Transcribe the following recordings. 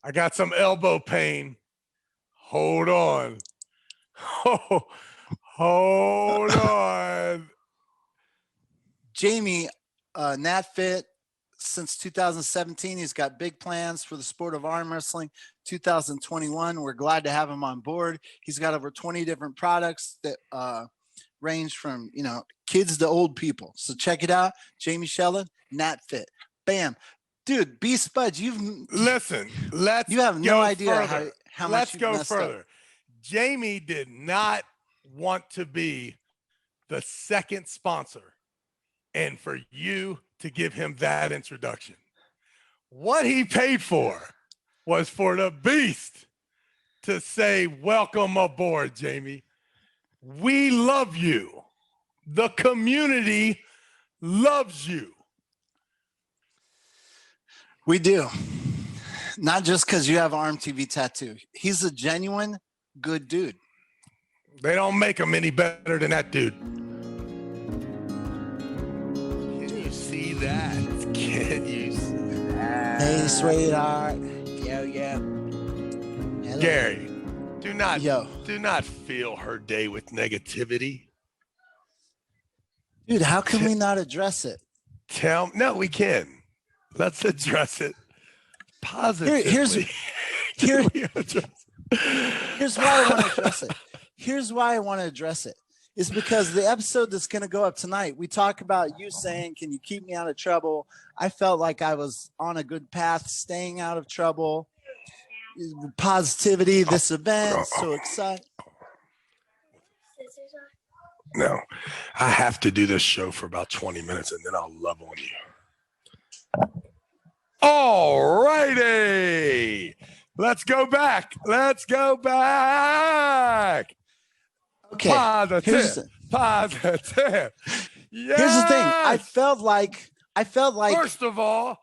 I got some elbow pain. Hold on. Oh, hold on. Jamie, Nat Fit, since 2017, he's got big plans for the sport of arm wrestling. 2021, we're glad to have him on board. He's got over 20 different products that range from, you know, kids to old people. So check it out. Jamie Sheldon, Nat Fit. Bam. Dude, Beast Buds, you have no idea how much you've messed up. Jamie did not want to be the second sponsor and for you to give him that introduction. What he paid for was for the Beast to say, welcome aboard, Jamie. We love you. The community loves you. We do. Not just because you have ARMTV tattoo. He's a genuine good dude. They don't make him any better than that dude. Can you see that? Can you see that? Hey, sweetheart. Yeah. Hello. Gary, do not fill her day with negativity. Dude, how can we not address it? No, we can. Let's address it positively. Here's why I want to address it. Here's why I want to address it. Is because the episode that's going to go up tonight, we talk about you saying, can you keep me out of trouble? I felt like I was on a good path, staying out of trouble. Positivity, this event, so excited. No, I have to do this show for about 20 minutes and then I'll love on you. All righty. Let's go back. Okay. Positive. Here's the thing. I felt like first of all,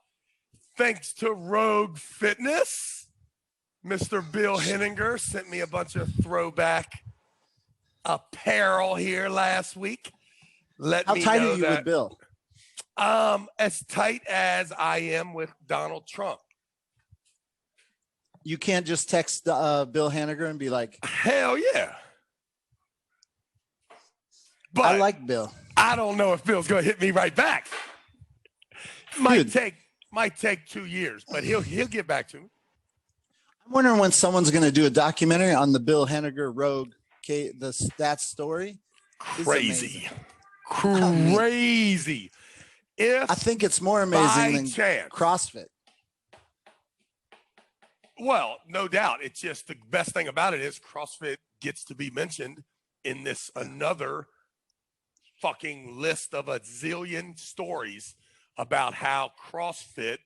thanks to Rogue Fitness, Mr. Bill Henninger sent me a bunch of throwback apparel here last week. How tight are you with Bill? As tight as I am with Donald Trump. You can't just text Bill Henninger and be like, hell yeah. But I like Bill. I don't know if Bill's gonna hit me right back. Might take 2 years, but he'll get back to me. I'm wondering when someone's gonna do a documentary on the Bill Henninger Rogue that story. Crazy. I think it's more amazing than CrossFit. Well, no doubt. It's just the best thing about it is CrossFit gets to be mentioned in this another fucking list of a zillion stories about how CrossFit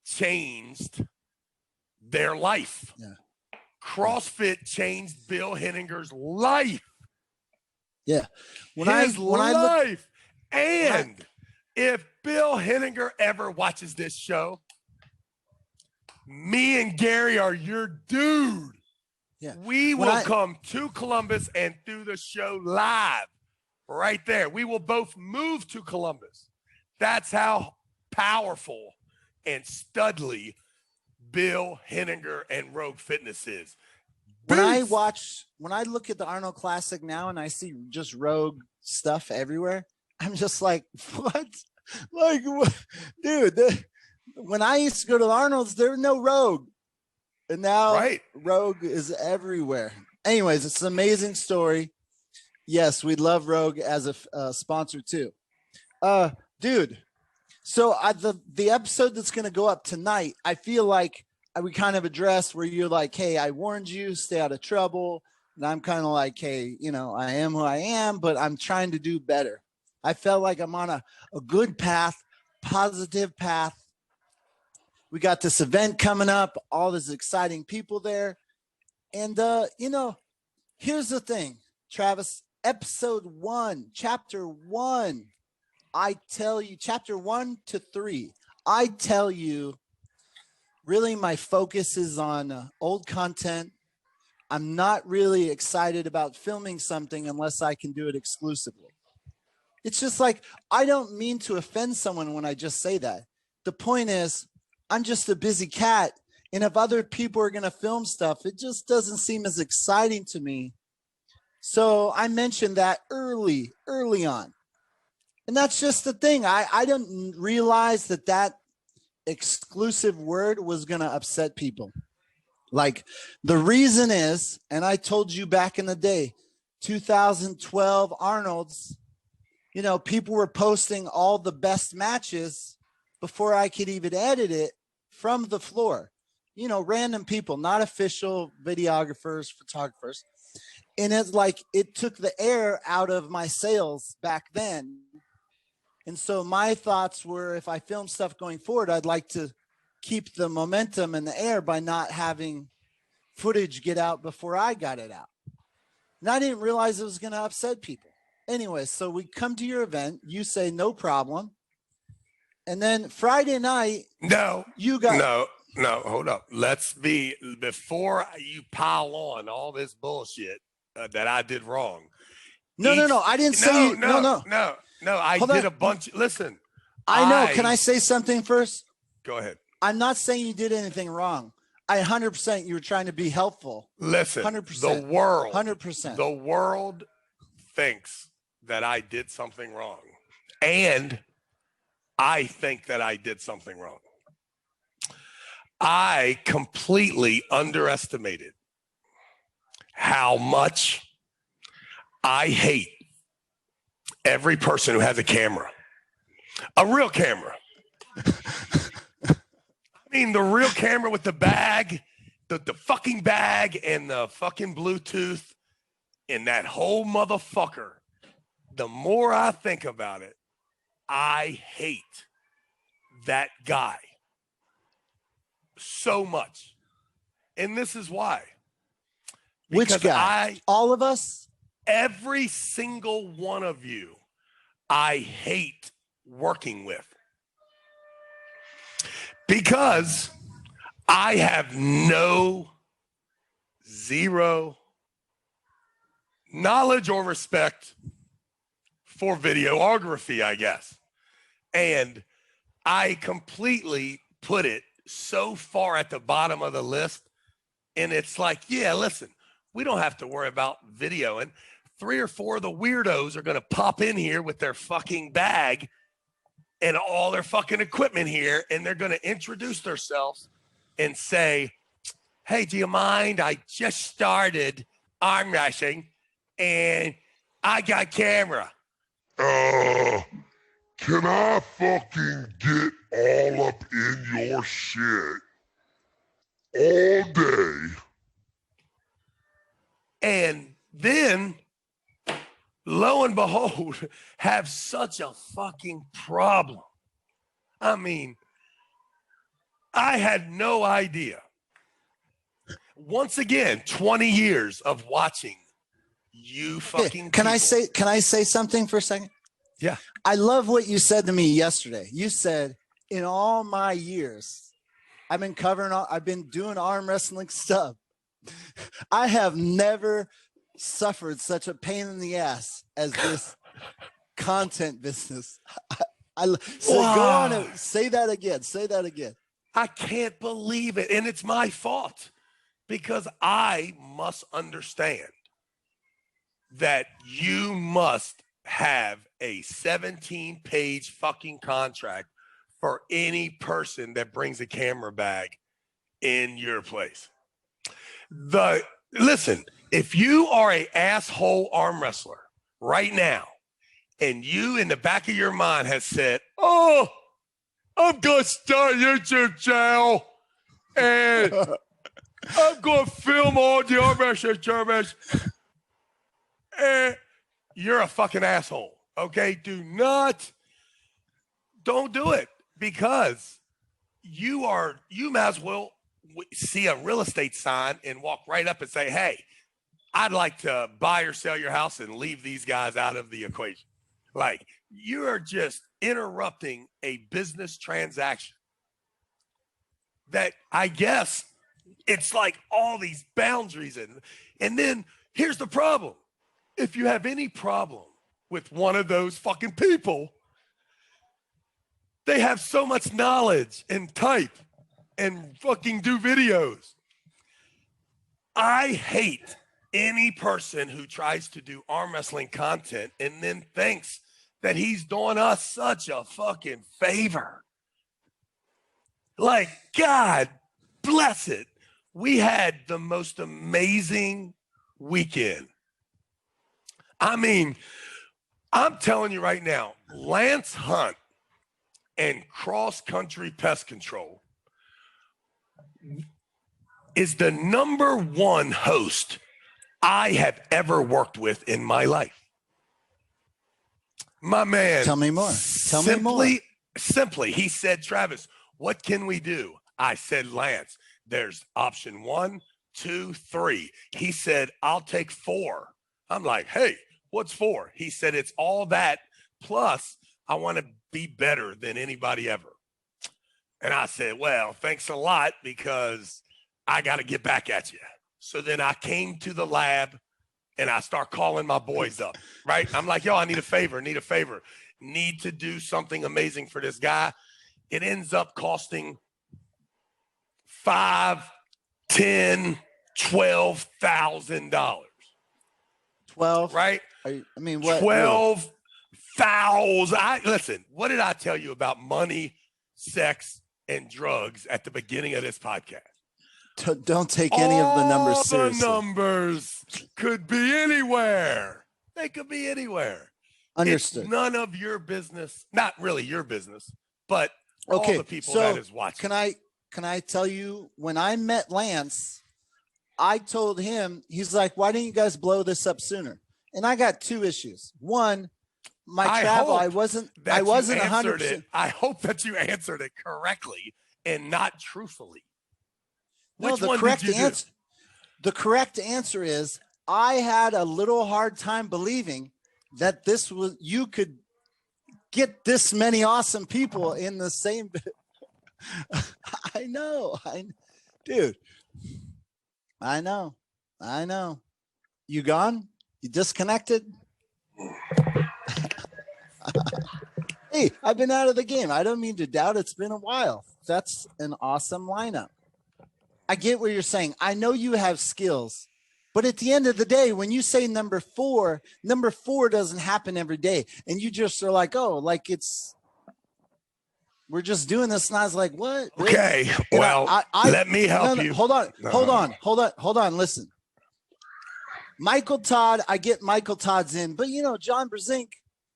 changed their life. Yeah. CrossFit changed Bill Henninger's life. Yeah. If Bill Henninger ever watches this show, me and Gary are your dude. Yeah. We will come to Columbus and do the show live right there. We will both move to Columbus. That's how powerful and studly Bill Henninger and Rogue Fitness is. When I look at the Arnold Classic now and I see just Rogue stuff everywhere, I'm just like, what? Like, what? Dude, when I used to go to the Arnold's, there was no Rogue. And now Rogue is everywhere. Anyways, it's an amazing story. Yes, we love Rogue as a sponsor too. Dude, so the episode that's going to go up tonight, I feel like we kind of addressed where you're like, hey, I warned you, stay out of trouble. And I'm kind of like, hey, you know, I am who I am, but I'm trying to do better. I felt like I'm on a good path, positive path. We got this event coming up, all these exciting people there. And, you know, here's the thing, Travis, episode 1, chapter 1, I tell you, chapter 1 to 3, I tell you, really my focus is on old content. I'm not really excited about filming something unless I can do it exclusively. It's just like, I don't mean to offend someone when I just say that. The point is, I'm just a busy cat And if other people are going to film stuff, it just doesn't seem as exciting to me. So I mentioned that early on. And that's just the thing. I didn't realize that exclusive word was going to upset people. Like, the reason is, and I told you back in the day, 2012 Arnold's, you know, people were posting all the best matches before I could even edit it from the floor. You know, random people, not official videographers, photographers. And it's like, it took the air out of my sales back then. And so my thoughts were, if I film stuff going forward, I'd like to keep the momentum in the air by not having footage get out before I got it out. And I didn't realize it was going to upset people. Anyway, so we come to your event. You say no problem. And then Friday night, No, hold up. Before you pile on all this bullshit that I did wrong. No. I didn't say no. I did a bunch. Listen. I know. Can I say something first? Go ahead. I'm not saying you did anything wrong. 100% you were trying to be helpful. Listen, 100%. The world, 100%. The world thinks that I did something wrong. And I think that I did something wrong. I completely underestimated how much I hate every person who has a camera, a real camera. I mean, the real camera with the bag, the fucking bag and the fucking Bluetooth and that whole motherfucker. The more I think about it, I hate that guy so much. And this is why. Which guy? All of us? Every single one of you, I hate working with. Because I have zero knowledge or respect for videography, I guess. And I completely put it so far at the bottom of the list. And it's like, yeah, listen, we don't have to worry about videoing. 3 or 4 of the weirdos are going to pop in here with their fucking bag and all their fucking equipment here. And they're going to introduce themselves and say, hey, do you mind? I just started arm wrestling and I got camera. Can I fucking get all up in your shit all day? And then, lo and behold, have such a fucking problem. I mean, I had no idea. Once again, 20 years of watching you fucking Can I say something for a second? Yeah. I love what you said to me yesterday. You said, in all my years, I've been doing arm wrestling stuff. I have never suffered such a pain in the ass as this content business. Go on and say that again. Say that again. I can't believe it. And it's my fault because I must understand that you must have a 17-page fucking contract for any person that brings a camera bag in your place. Listen, if you are an asshole arm wrestler right now, and you in the back of your mind has said, oh, I'm going to start a YouTube channel, and I'm going to film all the arm wrestling tournaments, and you're a fucking asshole, okay? Don't do it, because you might as well see a real estate sign and walk right up and say, hey, I'd like to buy or sell your house and leave these guys out of the equation. Like, you are just interrupting a business transaction that I guess it's like all these boundaries. And then here's the problem. If you have any problem with one of those fucking people, they have so much knowledge and type and fucking do videos. I hate any person who tries to do arm wrestling content and then thinks that he's doing us such a fucking favor. Like, God bless it. We had the most amazing weekend. I mean, I'm telling you right now, Lance Hunt and Cross Country Pest Control is the #1 host I have ever worked with in my life. My man. Tell me more. Tell me more. Simply, he said, Travis, what can we do? I said, Lance, there's option 1, 2, 3. He said, I'll take 4. I'm like, hey, what's 4? He said, it's all that. Plus, I want to be better than anybody ever. And I said, well, thanks a lot because I got to get back at you. So then I came to the lab and I start calling my boys up, right? I'm like, yo, I need a favor, need to do something amazing for this guy. It ends up costing $5,000, $10,000, $12,000. 12, right? I mean, what? 12,000. Listen, what did I tell you about money, sex, and drugs at the beginning of this podcast? Don't take any of the numbers seriously. The numbers could be anywhere. They could be anywhere. Understood. It's none of your business. Not really your business, but okay, all the people so that is watching. Can I tell you, when I met Lance, I told him, he's like, why didn't you guys blow this up sooner? And I got 2 issues. One, my travel, I wasn't 100%. I hope that you answered it correctly and not truthfully. No, the correct answer is I had a little hard time believing that you could get this many awesome people in the same. I know. Dude, I know. You gone? You disconnected? Hey, I've been out of the game. I don't mean to doubt. It's been a while. That's an awesome lineup. I get what you're saying. I know you have skills, but at the end of the day, when you say number four doesn't happen every day. And you just are like, oh, like we're just doing this. And I was like, what? Okay. And well, let me help you. Hold on. Listen, Michael Todd, I get Michael Todd's in, but John Brzenk,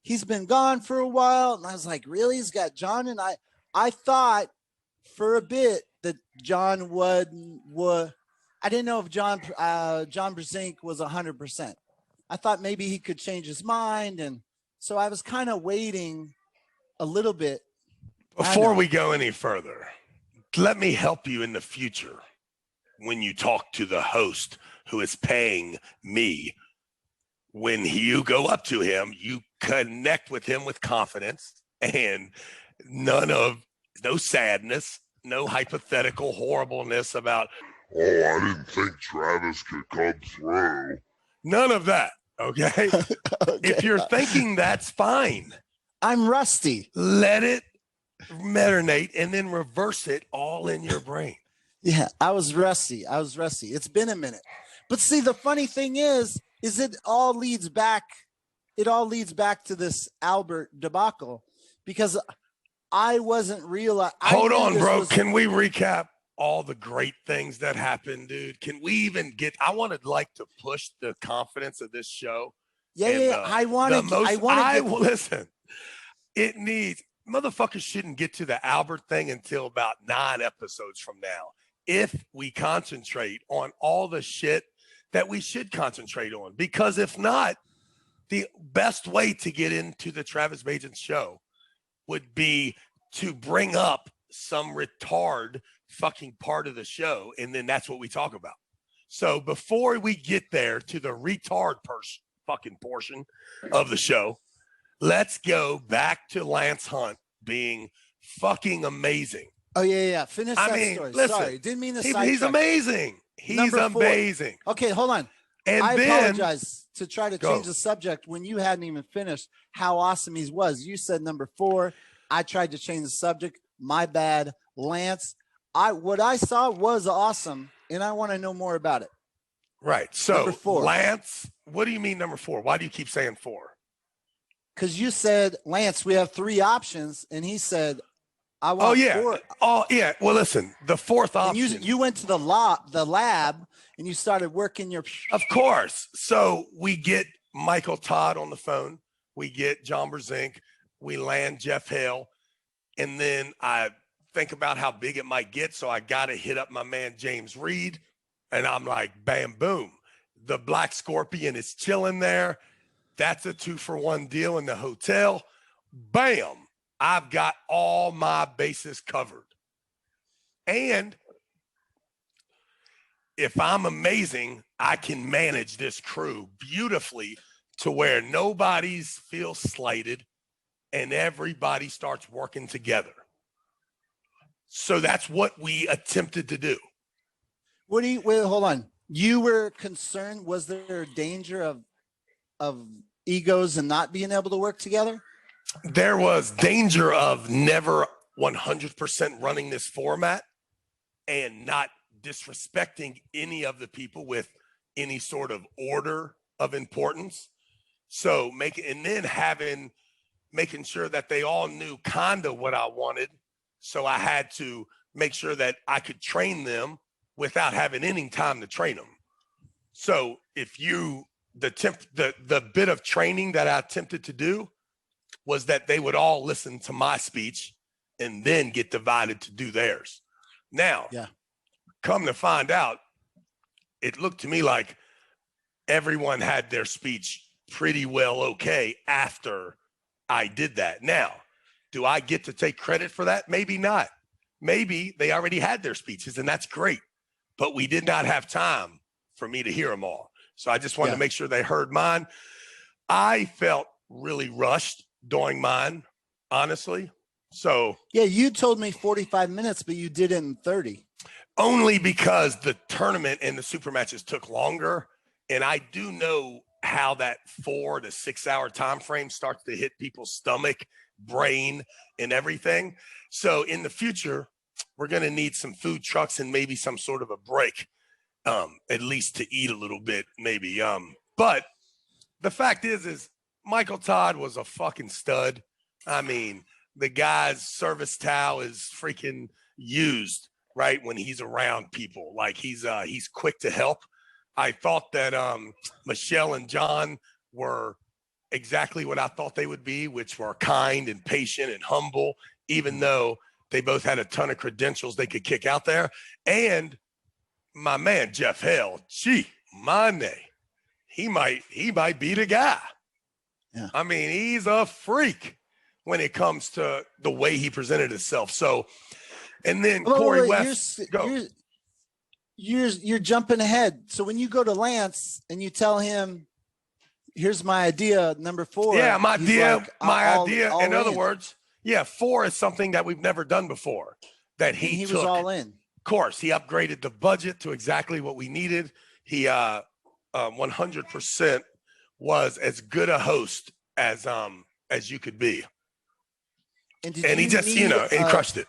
he's been gone for a while. And I was like, really? He's got John. And I thought for a bit that John would I didn't know if John Brzenk was 100%. I thought maybe he could change his mind. And so I was kind of waiting a little bit. Before we go any further, let me help you in the future when you talk to the host who is paying me. When you go up to him, you connect with him with confidence and no sadness, no hypothetical horribleness about, oh, I didn't think Travis could come through. None of that, okay? Okay. If you're thinking that's fine. I'm rusty. Let it marinate and then reverse it all in your brain. Yeah, I was rusty. It's been a minute. But see, the funny thing is it all leads back to this Albert debacle, because I wasn't real. Hold on, bro. Can we recap all the great things that happened, dude? Can we even I wanted to push the confidence of this show. Yeah. Listen, it needs, motherfuckers shouldn't get to the Albert thing until about 9 episodes from now. If we concentrate on all the shit that we should concentrate on, because if not, the best way to get into the Travis Bagent show would be to bring up some retard fucking part of the show, and then that's what we talk about. So before we get there to the retard fucking portion of the show, let's go back to Lance Hunt being fucking amazing. Oh yeah. Finish that story. Listen, sorry, didn't mean to. He's amazing. He's amazing. Okay, hold on. And I then, apologize to try to change the subject when you hadn't even finished how awesome he was. You said number 4. I tried to change the subject. My bad. Lance, what I saw was awesome, and I want to know more about it. Right. So Number 4. Lance, what do you mean number 4? Why do you keep saying 4? Because you said, Lance, we have 3 options, and he said, I want 4. Oh yeah. Well, listen, the 4th option. And you went to the lab, and you started working your. Of course. So we get Michael Todd on the phone. We get John Brzenk. We land Geoff Hale. And then I think about how big it might get. So I got to hit up my man, James Reed. And I'm like, bam, boom. The Black Scorpion is chilling there. That's a 2-for-1 deal in the hotel. Bam. I've got all my bases covered. And if I'm amazing, I can manage this crew beautifully to where nobody feels slighted and everybody starts working together. So that's what we attempted to do. Wait, hold on. You were concerned. Was there a danger of egos and not being able to work together? There was danger of never 100% running this format and not disrespecting any of the people with any sort of order of importance. So making sure that they all knew kind of what I wanted. So I had to make sure that I could train them without having any time to train them. So the bit of training that I attempted to do was that they would all listen to my speech and then get divided to do theirs. Now, come to find out, it looked to me like everyone had their speech pretty well okay after I did that. Now, do I get to take credit for that? Maybe not. Maybe they already had their speeches, and that's great. But we did not have time for me to hear them all. So I just wanted to make sure they heard mine. I felt really rushed doing mine, honestly. So you told me 45 minutes, but you did it in 30. Only because the tournament and the super matches took longer. And I do know how that 4 to 6 hour time frame starts to hit people's stomach, brain, and everything. So in the future, we're going to need some food trucks and maybe some sort of a break, at least to eat a little bit, maybe. But the fact is Michael Todd was a fucking stud. I mean, the guy's service towel is freaking used, right, when he's around people. Like he's quick to help. I thought that Michelle and John were exactly what I thought they would be, which were kind and patient and humble, even though they both had a ton of credentials they could kick out there. And my man, Geoff Hale, he might be the guy. Yeah. I mean, he's a freak when it comes to the way he presented himself. So, and then Corey West, you're jumping ahead. So when you go to Lance and you tell him, here's my idea, number 4. Yeah, my idea. In other words, 4 is something that we've never done before. That he was all in. Of course, he upgraded the budget to exactly what we needed. He 100% was as good a host as you could be. And he just, he crushed it.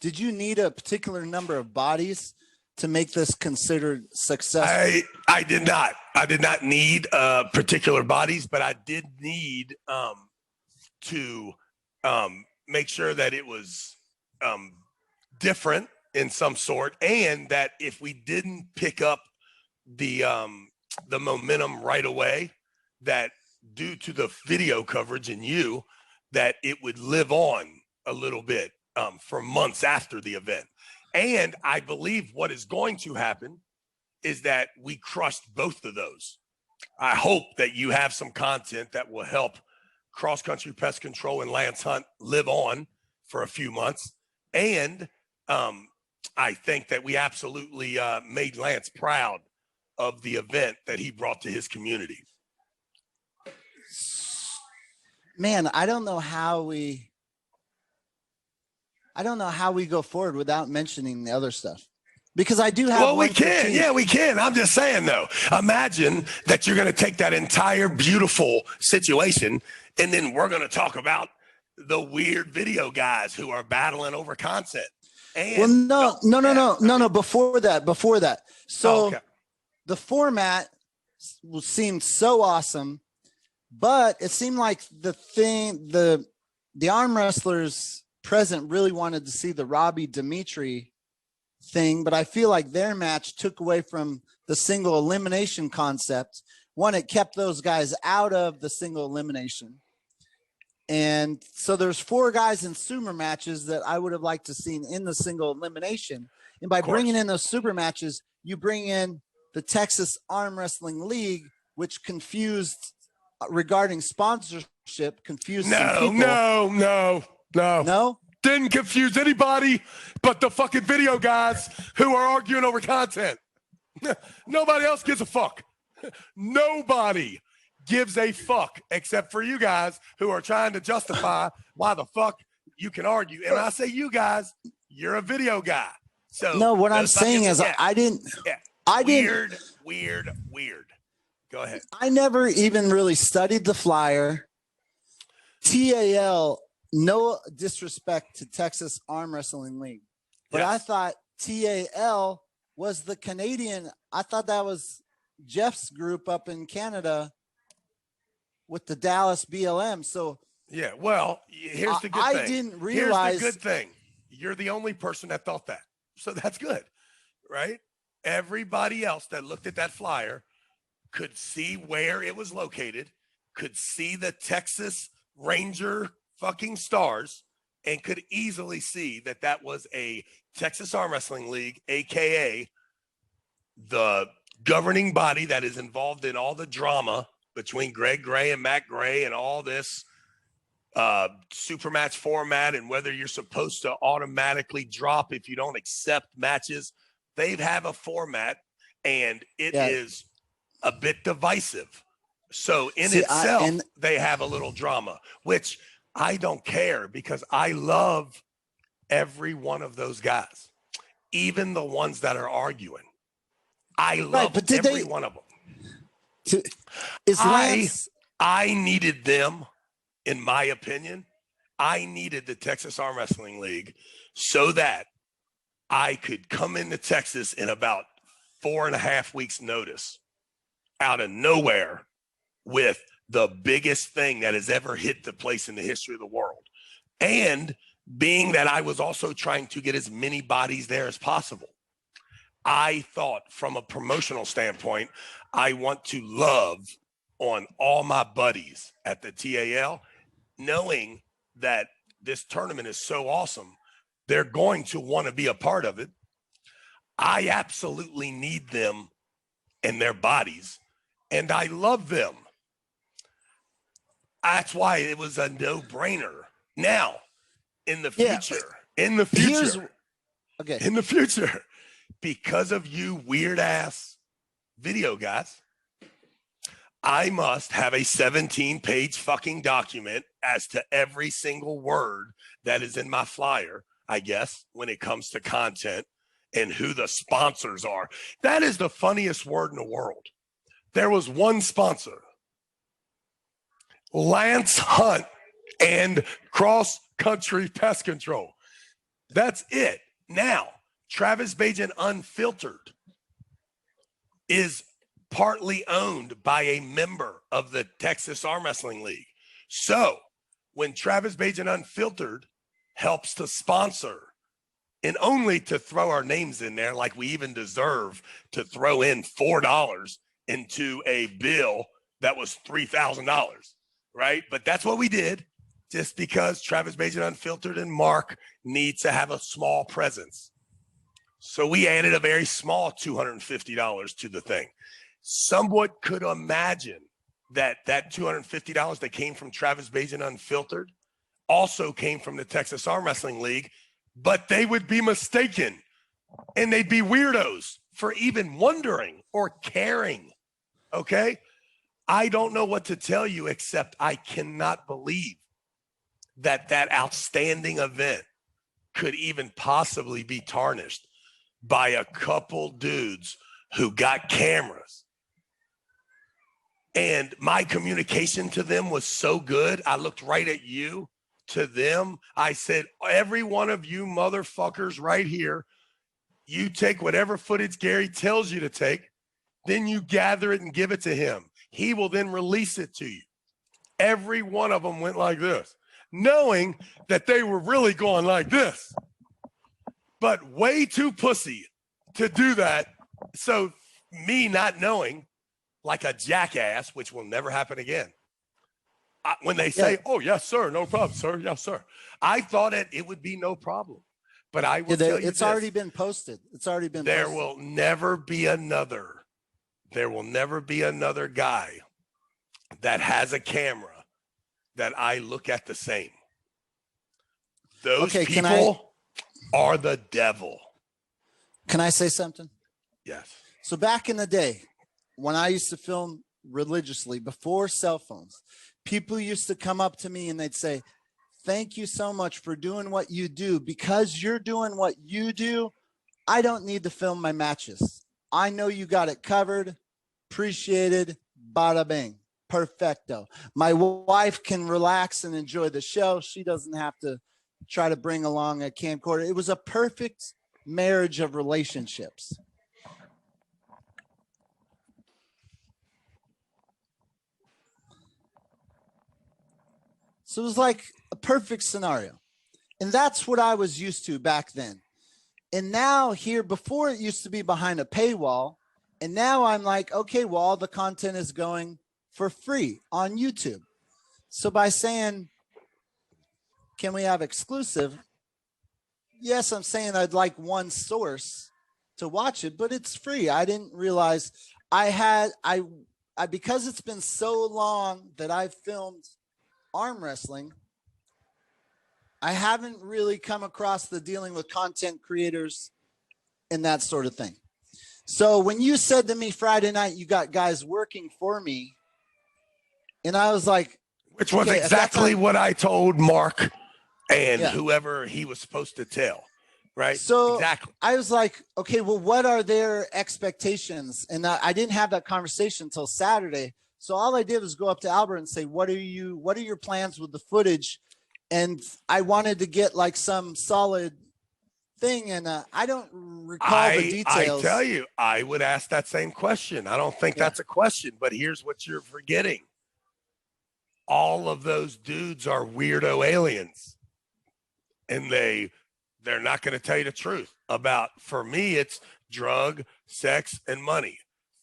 Did you need a particular number of bodies to make this considered successful? I did not. I did not need particular bodies, but I did need to make sure that it was different in some sort, and that if we didn't pick up the momentum right away, that due to the video coverage and that it would live on a little bit for months after the event. And I believe what is going to happen is that we crushed both of those. I hope that you have some content that will help Cross Country Pest Control and Lance Hunt live on for a few months. And I think that we absolutely made Lance proud of the event that he brought to his community. Man, I don't know how we go forward without mentioning the other stuff. Because I do have. Well, we can. Yeah, we can. I'm just saying, though, imagine that you're going to take that entire beautiful situation and then we're going to talk about the weird video guys who are battling over content. And no. Before that. So okay. the format seemed so awesome, but it seemed like the arm wrestlers present really wanted to see the Robbie Dimitri thing, but I feel like their match took away from the single elimination concept. One, it kept those guys out of the single elimination. And so there's 4 guys in super matches that I would have liked to seen in the single elimination. And by bringing in those super matches, you bring in the Texas Arm Wrestling League, which confused regarding sponsorship, confused some people. No. Didn't confuse anybody but the fucking video guys who are arguing over content. Nobody else gives a fuck. Nobody gives a fuck except for you guys who are trying to justify why the fuck you can argue. And I say you guys, you're a video guy. So no, what I'm saying is I didn't. Weird. Go ahead. I never even really studied the flyer. TAL, no disrespect to Texas Arm Wrestling League, but I thought TAL was the Canadian. I thought that was Jeff's group up in Canada with the Dallas BLM. So yeah, well, here's the good thing. I didn't realize. Here's the good thing. You're the only person that thought that. So that's good, right? Everybody else that looked at that flyer could see where it was located, could see the Texas Ranger fucking stars, and could easily see that that was a Texas Arm Wrestling League, aka the governing body that is involved in all the drama between Greg Gray and Matt Gray and all this super match format and whether you're supposed to automatically drop if you don't accept matches. They have a format, and it is a bit divisive. So in itself, they have a little drama, which I don't care because I love every one of those guys, even the ones that are arguing. I love every one of them. I needed them, in my opinion. I needed the Texas Arm Wrestling League so that I could come into Texas in about 4.5 weeks notice out of nowhere with the biggest thing that has ever hit the place in the history of the world. And being that I was also trying to get as many bodies there as possible, I thought from a promotional standpoint, I want to love on all my buddies at the TAL, knowing that this tournament is so awesome. They're going to want to be a part of it. I absolutely need them and their bodies, and I love them. That's why it was a no-brainer. Now, in the future, because of you weird-ass video guys, I must have a 17-page fucking document as to every single word that is in my flyer, I guess, when it comes to content and who the sponsors are. That is the funniest word in the world. There was one sponsor, Lance Hunt and Cross Country Pest Control. That's it. Now, Travis Bagent Unfiltered is partly owned by a member of the Texas Arm Wrestling League. So when Travis Bagent Unfiltered helps to sponsor, and only to throw our names in there, like we even deserve to throw in $4 into a bill that was $3,000, right? But that's what we did, just because Travis Bagent Unfiltered and Mark need to have a small presence. So we added a very small $250 to the thing. Somewhat could imagine that that $250 that came from Travis Bagent Unfiltered also came from the Texas Arm Wrestling League, but they would be mistaken and they'd be weirdos for even wondering or caring. Okay. I don't know what to tell you, except I cannot believe that that outstanding event could even possibly be tarnished by a couple dudes who got cameras. And my communication to them was so good. I looked right at you to them, I said, every one of you motherfuckers right here, you take whatever footage Gary tells you to take, then you gather it and give it to him. He will then release it to you. Every one of them went like this, knowing that they were really going like this, but way too pussy to do that. So me not knowing, like a jackass, which will never happen again. When they say, "Oh yes, sir, no problem, sir, yes, sir," I thought it would be no problem. But I will tell you, it's already been posted. It's already been. There posted. will never be another. There will never be another guy that has a camera that I look at the same. Those people are the devil. Can I say something? Yes. So back in the day, when I used to film religiously before cell phones, people used to come up to me and they'd say, "Thank you so much for doing what you do. Because you're doing what you do, I don't need to film my matches. I know you got it covered. Appreciated. Bada bing. Perfecto. My wife can relax and enjoy the show. She doesn't have to try to bring along a camcorder." It was a perfect marriage of relationships. So it was like a perfect scenario. And that's what I was used to back then. And now here, before it used to be behind a paywall. And now I'm like, okay, well, all the content is going for free on YouTube. So by saying, can we have exclusive? Yes, I'm saying I'd like one source to watch it, but it's free. I didn't realize I because it's been so long that I've filmed arm wrestling, I haven't really come across the dealing with content creators and that sort of thing. So when you said to me Friday night, you got guys working for me, and I was like, which was exactly what I told Mark and whoever he was supposed to tell. Right. So exactly. I was like, okay, well, what are their expectations? And I didn't have that conversation until Saturday. So all I did was go up to Albert and say, what are your plans with the footage? And I wanted to get like some solid thing. And I don't recall the details. I tell you, I would ask that same question. I don't think that's a question, but here's what you're forgetting. All of those dudes are weirdo aliens, and they're not going to tell you the truth about, for me, it's drug, sex, and money.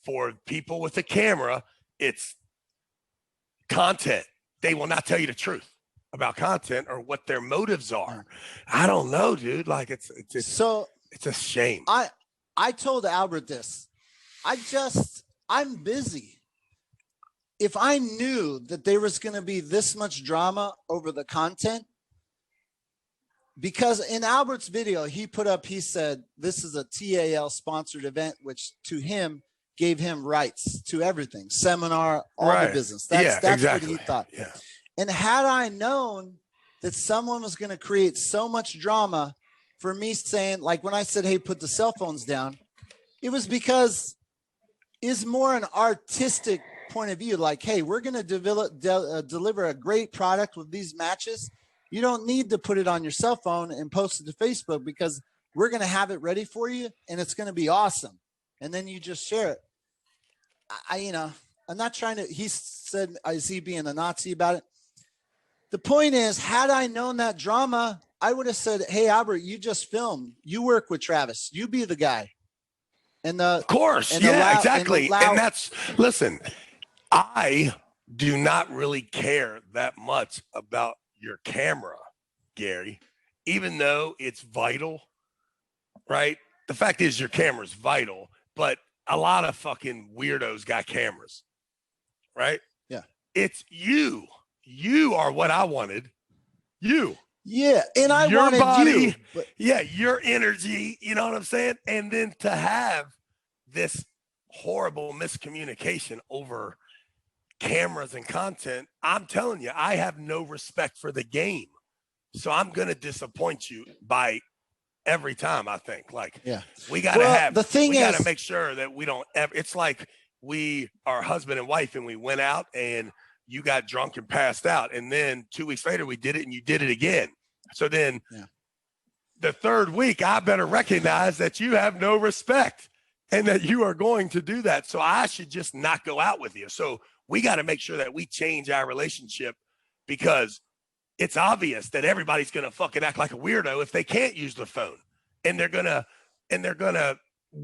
For people with a camera, it's content. They will not tell you the truth about content or what their motives are. I don't know, dude. Like it's a shame. I told Albert this. I'm busy. If I knew that there was going to be this much drama over the content, because in Albert's video, he said, this is a TAL sponsored event, which to him gave him rights to everything, seminar, all the business. That's exactly what he thought. Yeah. And had I known that someone was going to create so much drama for me saying, like when I said, hey, put the cell phones down, it was because it's more an artistic point of view. Like, hey, we're going to deliver a great product with these matches. You don't need to put it on your cell phone and post it to Facebook, because we're going to have it ready for you and it's going to be awesome. And then you just share it. I'm not trying to, he said, is he being a Nazi about it? The point is, had I known that drama, I would have said, hey, Albert, you just filmed. You work with Travis. You be the guy. Of course. Exactly. And that's, listen, I do not really care that much about your camera, Gary, even though it's vital, right? The fact is your camera's vital, but a lot of fucking weirdos got cameras, right? Yeah. It's you. You are what I wanted. You. Yeah. And I your wanted body, you. But your energy, you know what I'm saying? And then to have this horrible miscommunication over cameras and content, I'm telling you, I have no respect for the game. So I'm going to disappoint you by every time, I think. Like, we got to make sure that we don't ever, it's like we are husband and wife and we went out and you got drunk and passed out. And then 2 weeks later, we did it and you did it again. So then the third week, I better recognize that you have no respect and that you are going to do that. So I should just not go out with you. So we got to make sure that we change our relationship, because it's obvious that everybody's going to fucking act like a weirdo if they can't use their phone. And they're going to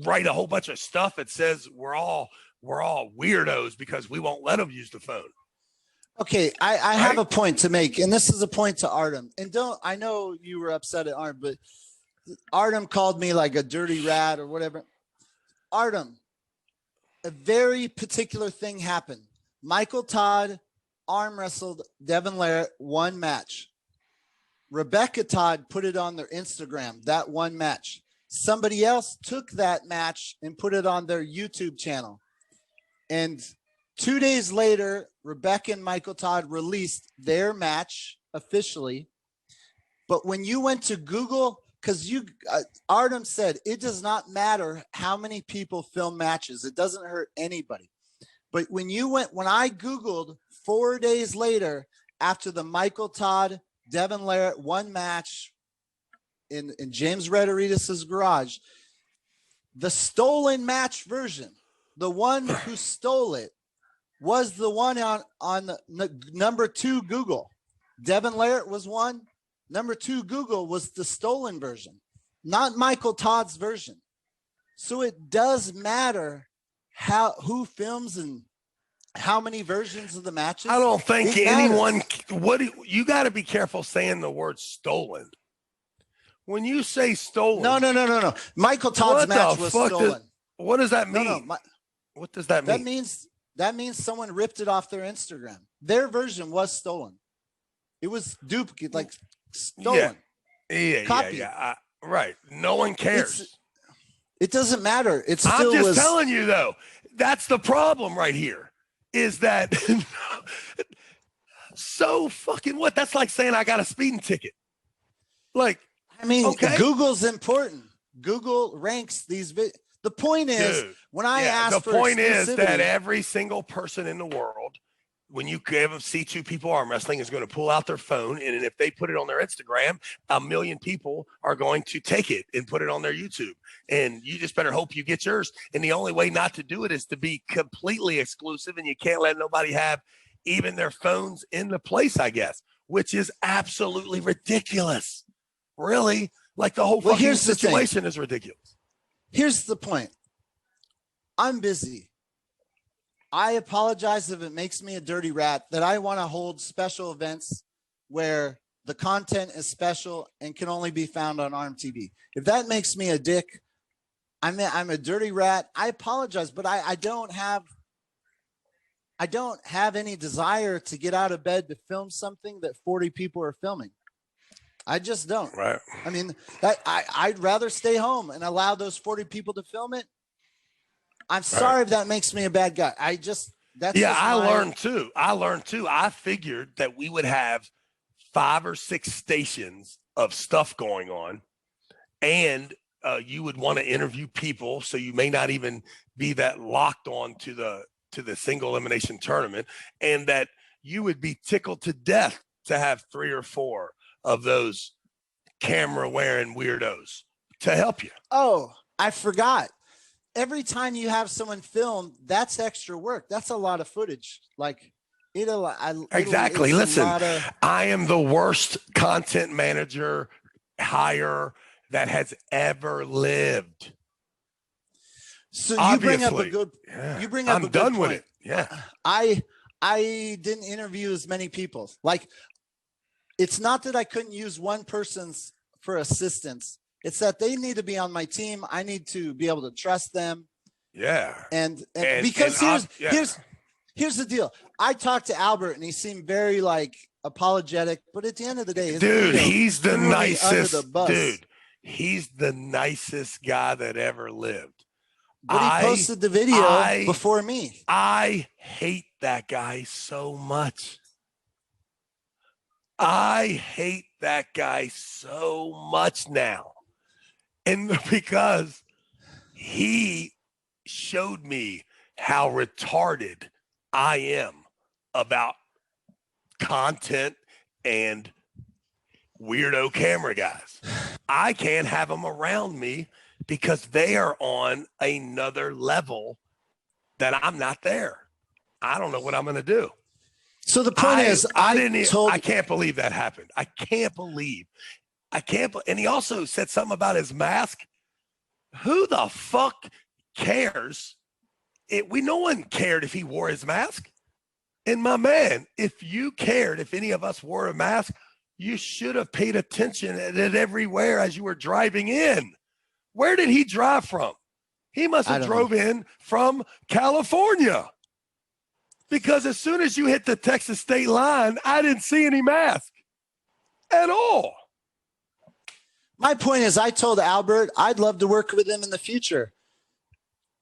write a whole bunch of stuff that says we're all weirdos because we won't let them use the phone. Okay, I have a point to make, and this is a point to Artem. And I know you were upset at Artem, but Artem called me like a dirty rat or whatever. Artem, a very particular thing happened. Michael Todd arm wrestled Devin Larratt one match. Rebecca Todd put it on their Instagram, that one match. Somebody else took that match and put it on their YouTube channel. And 2 days later, Rebecca and Michael Todd released their match officially. But when you went to Google, because Artem said it does not matter how many people film matches. It doesn't hurt anybody. But when I Googled 4 days later after the Michael Todd, Devin Larratt one match in James Rederitas' garage, the stolen match version, the one who stole it, was the one on the number 2 Google. Devin Larratt was one. Number 2 Google was the stolen version, not Michael Todd's version. So it does matter who films and how many versions of the matches. I don't think anyone. You got to be careful saying the word stolen. When you say stolen, no. Michael Todd's match was stolen. What does that mean? What does that mean? That means someone ripped it off their Instagram. Their version was stolen. It was duplicate, like stolen. Yeah. Right. No one cares. It doesn't matter. I'm just telling you, though. That's the problem right here. Is that so fucking what? That's like saying I got a speeding ticket. Like, I mean, Google's important. Google ranks these. The point is, when I ask for exclusivity, the point is that every single person in the world, when you see 2 people arm wrestling, is going to pull out their phone, and if they put it on their Instagram, 1 million people are going to take it and put it on their YouTube. And you just better hope you get yours. And the only way not to do it is to be completely exclusive, and you can't let nobody have even their phones in the place, I guess, which is absolutely ridiculous. Really, like the whole fucking situation is ridiculous. Here's the point. I'm busy. I apologize if it makes me a dirty rat that I want to hold special events where the content is special and can only be found on ARMTV. If that makes me a dick, I'm a dirty rat. I apologize, but I don't have any desire to get out of bed to film something that 40 people are filming. I just don't. Right. I mean, I'd rather stay home and allow those 40 people to film it. I'm sorry if that makes me a bad guy. I learned too. I figured that we would have 5 or 6 stations of stuff going on, and you would want to interview people, so you may not even be that locked on to the single elimination tournament, and that you would be tickled to death to have 3 or 4 of those camera wearing weirdos to help you. Oh, I forgot. Every time you have someone film, that's extra work. That's a lot of footage. Like exactly. Listen, I am the worst content manager hire that has ever lived. So you bring up a good. You bring up a good point. I'm done with it. Yeah. I didn't interview as many people. Like, it's not that I couldn't use one person's for assistance. It's that they need to be on my team. I need to be able to trust them. Yeah. And because here's the deal. I talked to Albert and he seemed very like apologetic, but at the end of the day, he's the nicest dude. He's the nicest guy that ever lived. But he posted the video before me. I hate that guy so much. I hate that guy so much now. And because he showed me how retarded I am about content and weirdo camera guys. I can't have them around me because they are on another level that I'm not there. I don't know what I'm going to do. So the point is, I can't believe that happened. I can't. And he also said something about his mask. Who the fuck cares? No one cared if he wore his mask. And my man, if you cared, if any of us wore a mask, you should have paid attention at it everywhere as you were driving in. Where did he drive from? He must have drove in from California. Because as soon as you hit the Texas state line, I didn't see any mask at all. My point is, I told Albert I'd love to work with him in the future.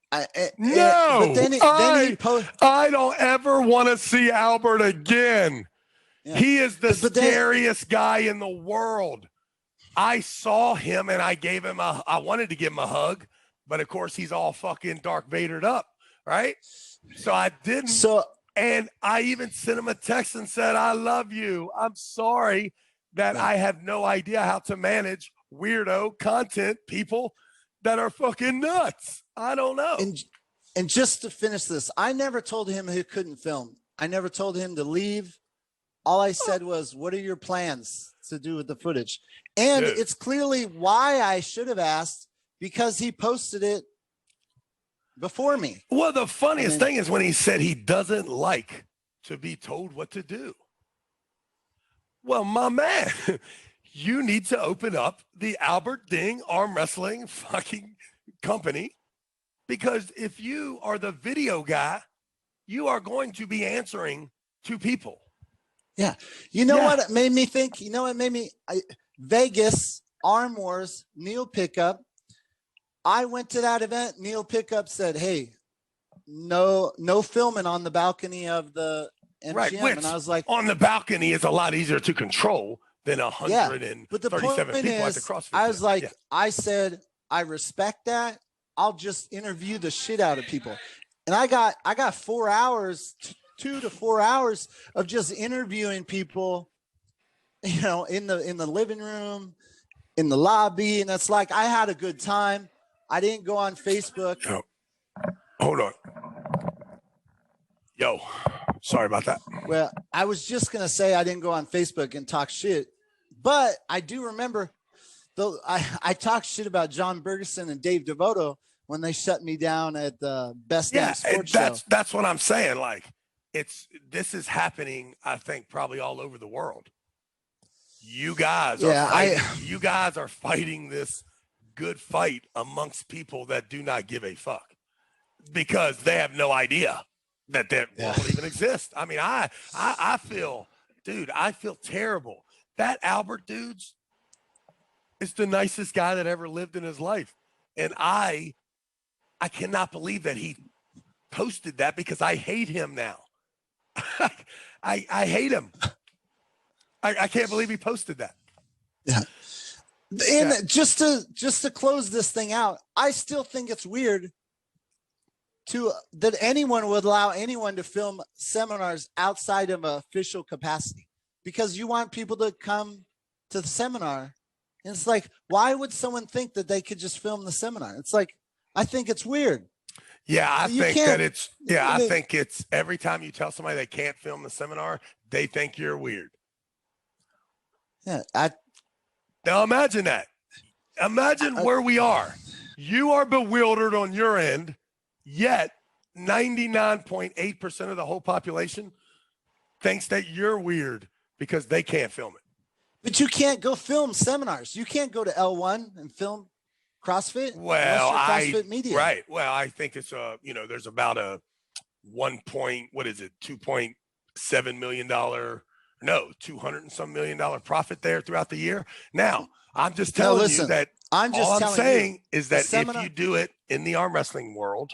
I don't ever want to see Albert again. Yeah. He is the scariest guy in the world. I saw him and I wanted to give him a hug, but of course he's all fucking Darth Vadered up, right? So I didn't. And I even sent him a text and said, I love you. I'm sorry that I have no idea how to manage weirdo content people that are fucking nuts. I don't know. And just to finish this, I never told him he couldn't film. I never told him to leave. All I said was, what are your plans to do with the footage? And it's clearly why I should have asked, because he posted it before me. Well, the funniest thing is when he said he doesn't like to be told what to do. Well, my man, you need to open up the Albert Ding Arm Wrestling fucking company, because if you are the video guy, you are going to be answering to people. Yeah. You know what it made me think? You know what made me Vegas, Arm Wars, Neil Pickup. I went to that event. Neil Pickup said, hey, no filming on the balcony of the MGM. Right, which and I was like, on the balcony is a lot easier to control than 137 people at the CrossFit. I was like, I said, I respect that. I'll just interview the shit out of people. And I got 4 hours, 2 to 4 hours of just interviewing people, you know, in the living room, in the lobby. And it's like, I had a good time. I didn't go on Facebook. No. Hold on. Yo, sorry about that. Well, I was just going to say I didn't go on Facebook and talk shit, but I do remember though I talked shit about John Bergeson and Dave Devoto when they shut me down at the Best Damn Sports Show. That's what I'm saying. Like, this is happening, I think, probably all over the world. You guys are fighting this good fight amongst people that do not give a fuck because they have no idea that world even exists. I mean, I feel terrible. That Albert dude's is the nicest guy that ever lived in his life. And I cannot believe that he posted that because I hate him now. I hate him. I can't believe he posted that. Yeah. And just to close this thing out, I still think it's weird that anyone would allow anyone to film seminars outside of an official capacity, because you want people to come to the seminar. And it's like, why would someone think that they could just film the seminar? It's like, I think it's weird. Yeah, I think it's every time you tell somebody they can't film the seminar, they think you're weird. Yeah. Now imagine that. Imagine where we are. You are bewildered on your end, yet 99.8% of the whole population thinks that you're weird because they can't film it. But you can't go film seminars. You can't go to L1 and film CrossFit. Well, CrossFit media. Right. Well, I think it's there's about a $2.7 million, $200 and some million profit there throughout the year. Now, I'm just telling you that I'm saying is that if you do it in the arm wrestling world,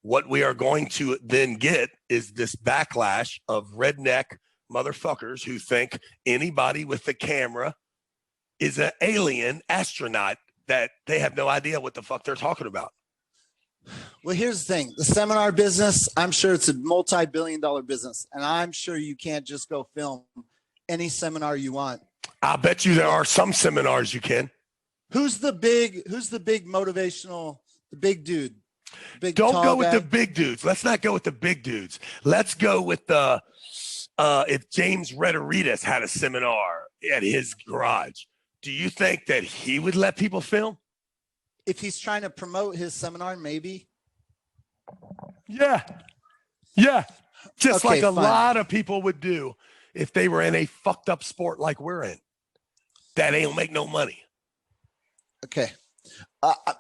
what we are going to then get is this backlash of redneck motherfuckers who think anybody with the camera is an alien astronaut, that they have no idea what the fuck they're talking about. Well, here's the thing. The seminar business, I'm sure it's a multi-billion-dollar business, and I'm sure you can't just go film any seminar you want. I bet you there are some seminars you can. Who's the big motivational, the big dude? Don't go with the big dudes. Let's not go with the big dudes. Let's go with the if James Rederitas had a seminar at his garage, do you think that he would let people film? If he's trying to promote his seminar, maybe. Yeah. Just Okay, like a fine. lot of people would do if they were in a fucked up sport like we're in. That ain't make no money. Okay.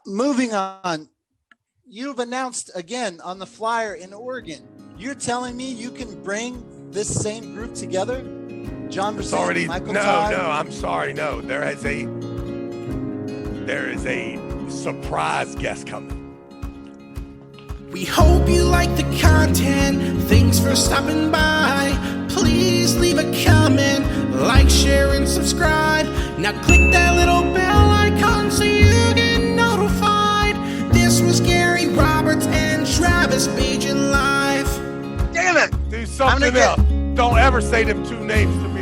Moving on. You've announced again on the flyer in Oregon. You're telling me you can bring this same group together? John Brzenk, Michael Todd? No, I'm sorry. No, there is a surprise guest coming. We hope you like the content. Thanks for stopping by. Please leave a comment, like, share, and subscribe. Now click that little bell icon so you get notified. This was Gary Roberts and Travis Bagent live. Damn it! Do something else. Don't ever say them two names to me.